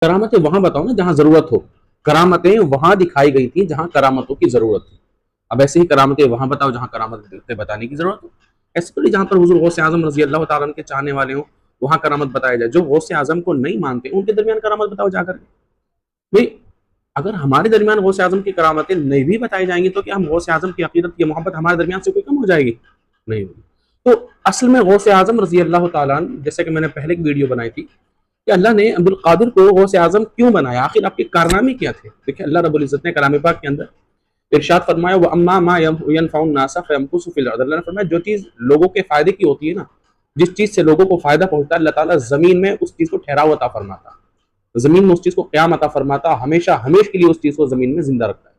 करामतें वहां बताओ ना जहां जरूरत हो। करामतें वहां दिखाई गई थी जहां करामतों की जरूरत थी। अब ऐसे ही करामतें वहां बताओ जहां करामतें बताने की जरूरत हो। ऐसे थोड़ी जहां पर हुजूर गौस आजम रजी अल्लाह तआला के चाहने वाले हो वहां करामत बताया जाए। जो गौस आजम को नहीं मानते उनके दरमियान करामत बताओ जाकर भाई। अगर हमारे दरमियान गौस आजम की करामतें नहीं भी बताई जाएंगी तो क्या हम गौस आजम की अकीदत की मोहब्बत हमारे दरमियान से कोई कम हो जाएगी? नहीं होगी। तो असल में गौस आजम रजी अल्लाह तआला, जैसे कि मैंने पहले एक वीडियो बनाई थी कि अल्लाह ने अब्दुल कादिर को गौस आजम क्यों बनाया, आखिर आपके कारनामे क्या थे। देखिए अल्लाह रब्बुल इज्जत ने कलाम पाक के अंदर इरशाद फरमाया वो अम्मा मा यनफउन नासा फयमकुसु फिल अर्द। अल्लाह ने फरमाया जो चीज लोगों के फायदे की होती है ना, जिस चीज से लोगों को फायदा पहुंचता है, अल्लाह ताला जमीन में उस चीज को ठहराव अता फरमाता, जमीन में उस चीज को क्याम अता फरमाता, हमेशा हमेश के लिए उस चीज को जमीन में जिंदा रखता है।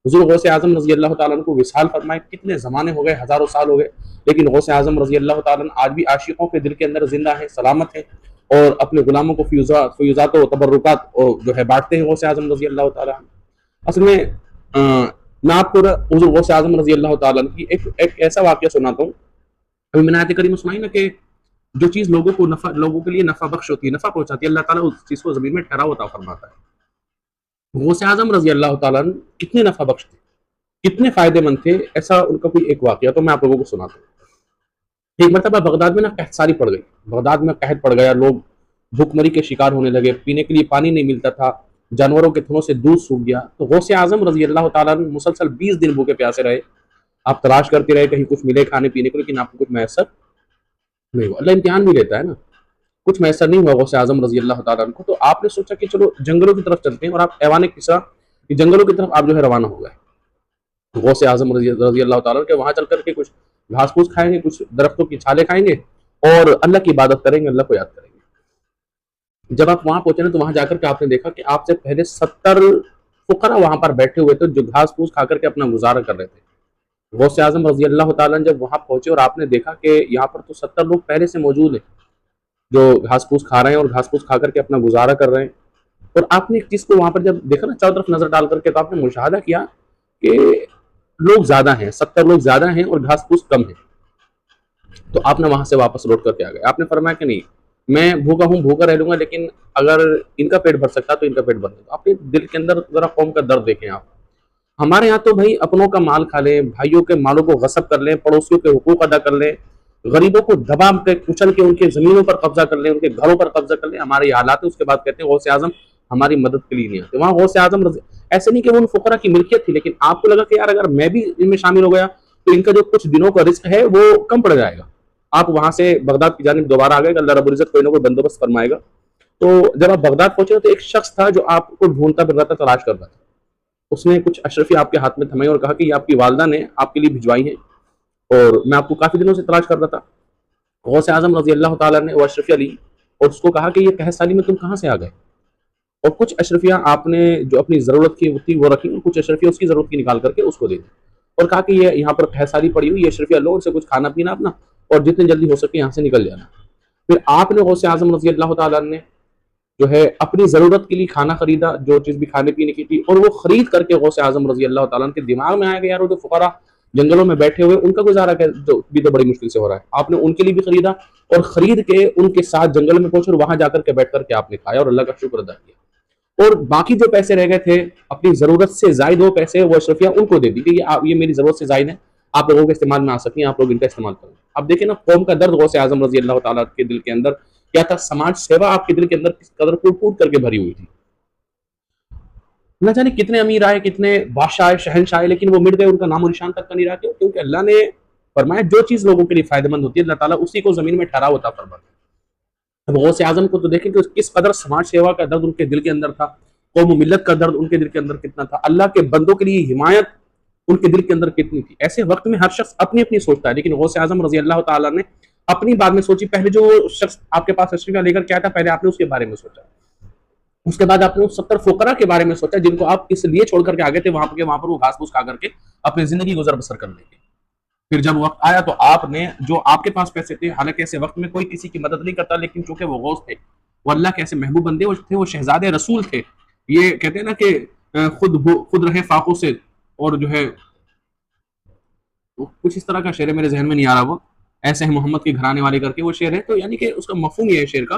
हुजूर गौसे आजम रजी अल्लाह तआला को विसाल फरमाए कितने जमाने हो गए, हजारों साल हो गए, लेकिन गौसे आजम रजी अल्लाह तआला आज भी आशिकों के दिल के अंदर जिंदा है, सलामत है और अपने गुलामों को फ्यूजात और तबर्रुकात जो है बांटते हैं गौसे आजम रजी अल्लाह तआला। असल में मैं आपको हुजूर गौसे आजम रजी अल्लाह तआला की एक ऐसा वाकया सुनाता हूँ। अभी मैंने आयत करीम सुनाई ना कि जो चीज लोगों को नफा, लोगों के लिए नफा बख्श होती है, नफा पहुंचाती है, अल्लाह ताला उस चीज को जमीन में ठहराव अता फरमाता है। गौसे आजम रजी अल्लाह तआला कितने नफा बख्श थे, कितने फायदेमंद थे, ऐसा उनका कोई एक वाकया तो मैं आप लोगों को सुनाता हूँ। एक मरतबा बगदाद में ना कहत सारी पड़ गई, बगदाद में कहत पड़ गया, लोग भूखमरी के शिकार होने लगे, पीने के लिए पानी नहीं मिलता था, जानवरों के थनों से दूध सूख गया। तो गौसे आजम रजी अल्लाह तआला मुसलसल 20 दिन भूखे प्यासे रहे। आप तलाश करते रहे कहीं कुछ मिले खाने पीने को, लेकिन आपको कुछ मैसर नहीं हुआ। अल्लाह इम्तिहान भी लेता है ना, कुछ मैसर नहीं हुआ गौसे आजम रजी अल्लाह तआला को। तो आपने सोचा कि चलो जंगलों की तरफ चलते हैं, और आप ऐवान किस्सा जंगलों की तरफ आप जो है रवाना हो गए। गौसे आजम रजी अल्लाह तआला के वहां चल करके कुछ घास फूस खाएंगे, कुछ दरख्तों की छाले खाएंगे और अल्लाह की इबादत करेंगे, अल्लाह को याद करेंगे। जब आप वहां पहुंचे ना तो वहां जाकर के आपने देखा कि आपसे पहले 70 फुकरा वहां पर बैठे हुए थे जो घास फूस खा करके अपना गुजारा कर रहे थे। गौसे आजम रजी अल्लाह तआला जब वहां पहुंचे और आपने देखा कि यहाँ पर तो 70 लोग पहले से मौजूद हैं जो घास फूस खा रहे हैं और घास फूस खा करके अपना गुजारा कर रहे हैं, और आपने एक चीज को वहां पर जब देखा ना चारों तरफ नजर डाल करके, तो आपने मुशाहदा किया कि लोग ज्यादा हैं, 70 लोग ज्यादा हैं और घास फूस कम है। तो आपने वहां से वापस लौट करके आ गए। आपने फरमाया कि नहीं, मैं भूखा हूँ, भूखा रह लूंगा, लेकिन अगर इनका पेट भर सकता तो इनका पेट भर देता। अपने दिल के अंदर जरा कौम का दर्द देखें आप। हमारे यहाँ तो भाई अपनों का माल खा लें, भाइयों के मालों को गसब कर लें, पड़ोसियों के हुकूक अदा कर लें, गरीबों को दबा के कुचल के उनके जमीनों पर कब्जा कर लें, उनके घरों पर कब्जा कर लें, हमारे ये हालात है। उसके बाद कहते हैं गौसे आजम हमारी मदद के लिए नहीं आते। वहां गौसे आजम ऐसे नहीं कि वो उन फुकरा की मिल्कियत थी, लेकिन आपको लगा कि यार अगर मैं भी इनमें शामिल हो गया तो इनका जो कुछ दिनों का रिस्क है वो कम पड़ जाएगा। आप वहां से बगदाद की जानिब दोबारा आ गए, अल्लाह रब्बुल इज्जत कोई ना कोई बंदोबस्त फरमाएगा। तो जब आप बगदाद पहुंचे तो एक शख्स था जो आपको ढूंढता फिर रहा था, तलाश कर रहा था। उसने कुछ अशरफी आपके हाथ में थमाई और कहा कि ये आपकी वालदा ने आपके लिए भिजवाई है और मैं आपको काफी दिनों से तलाश कर रहा था। गौसे आजम रजी अल्लाह तआला ने वो अशरफिया ली और उसको कहा कि ये कहसाली में तुम कहाँ से आ गए, और कुछ अशरफिया आपने जो अपनी जरूरत की थी वो रखी और कुछ अशरफिया उसकी जरूरत की निकाल करके उसको दे दी, और कहा कि ये यहाँ पर कहसाली पड़ी हुई, ये अशरफिया लो, उनसे कुछ खाना पीना अपना और जितने जल्दी हो सके यहाँ से निकल जाना। फिर आपने गौसे आजम रजी अल्लाह तआला ने जो है अपनी जरूरत के लिए खाना खरीदा, जो चीज भी खाने पीने की थी, और वो खरीद करके गौसे आजम रजी अल्लाह तआला के दिमाग में आया कि यार वो जो फुकरा जंगलों में बैठे हुए उनका गुजारा जो भी तो बड़ी मुश्किल से हो रहा है, आपने उनके लिए भी खरीदा और खरीद के उनके साथ जंगल में पहुंचे और वहां जाकर के बैठ करके आपने खाया और अल्लाह का शुक्र अदा किया। और बाकी जो पैसे रह गए थे, अपनी जरूरत से जायद वो पैसे वो अशरफिया उनको दे दी कि ये मेरी जरूरत से जायद है, आप लोगों के इस्तेमाल में आ सकें, आप लोग इनका इस्तेमाल करें। अब देखिए ना कौम का दर्द गौसे आजम रजी अल्लाह तआला के दिल के अंदर क्या था, समाज सेवा आपके दिल के अंदर किस कदर कूट कूट करके भरी हुई थी। न जाने कितने अमीर आए, कितने बादशाह आए, शहनशाह आए, लेकिन वो मिट गए, उनका नामो निशान तक का नहीं रहा। क्यों? क्योंकि अल्लाह ने फरमाया जो चीज लोगों के लिए फायदेमंद होती है अल्लाह ताला उसी को जमीन में ठहराव होता फरमाता है। अब गौसे आजम को तो देखें कि किस कदर समाज सेवा का दर्द उनके दिल के अंदर था, कौम मिल्लत का दर्द उनके दिल के अंदर कितना था, अल्लाह के बंदों के लिए हिमायत उनके दिल के अंदर कितनी थी। ऐसे वक्त में हर शख्स अपनी अपनी सोचता है, लेकिन गौसे आजम रजी अल्लाह तआला ने अपनी बात में सोची। पहले जो शख्स आपके पास तशरीफ लेकर क्या था, पहले आपने उसके बारे में सोचा, उसके बाद आपने उस 70 फुकरा के बारे में सोचा जिनको आप इसलिए छोड़ करके आ गए थे वहां पर वो घास फूस खा करके अपनी जिंदगी गुजर बसर कर लेंगे। फिर जब वक्त आया तो आपने जो आपके पास पैसे थे, हालांकि ऐसे वक्त में कोई किसी की मदद नहीं करता, लेकिन चूंकि वो गौस थे, वो अल्लाह के ऐसे महबूब बंदे थे, वो शहजादे रसूल थे। ये कहते हैं ना कि खुद रहे फाकों से, और जो है कुछ इस तरह का शेर है, मेरे जहन में नहीं आ रहा, वो ऐसे है मोहम्मद के घराने वाले करके वो शेर है। तो यानी कि उसका मफहूम ये है शेर का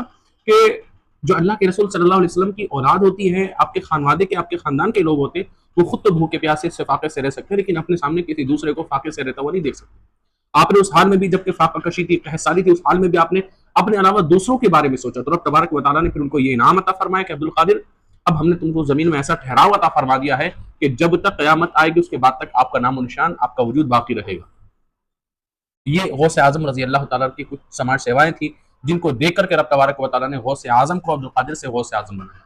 कि जो अल्लाह के रसूल सल्लल्लाहु अलैहि वसल्लम की औलाद होती है, आपके खानवादे के, आपके खानदान के लोग होते, वो खुद तो भूखे प्यासे से फाके से रह सकते हैं, लेकिन अपने सामने किसी दूसरे को फाके से रहता हुआ नहीं देख सकते। आपने उस हाल में भी, जबकि फाका कशी थी, कहसारी थी, उस हाल में भी आपने अपने अलावा दूसरों के बारे में सोचा, तो रब तबारक व तआला ने फिर उनको ये इनाम अता फरमाया कि अब्दुल कादिर, अब हमने तुमको जमीन में ऐसा ठहराव अता फरमा दिया है कि जब तक कयामत आएगी उसके बाद तक आपका नामो निशान, आपका वजूद बाकी रहेगा। ये गौसे आजम रजी अल्लाह तआला की कुछ समाज सेवाएं थी, जिनको देख करके रब तबारक व तआला ने गौसे आजम को अब्दुल कादिर से गौसे आजम बनाया।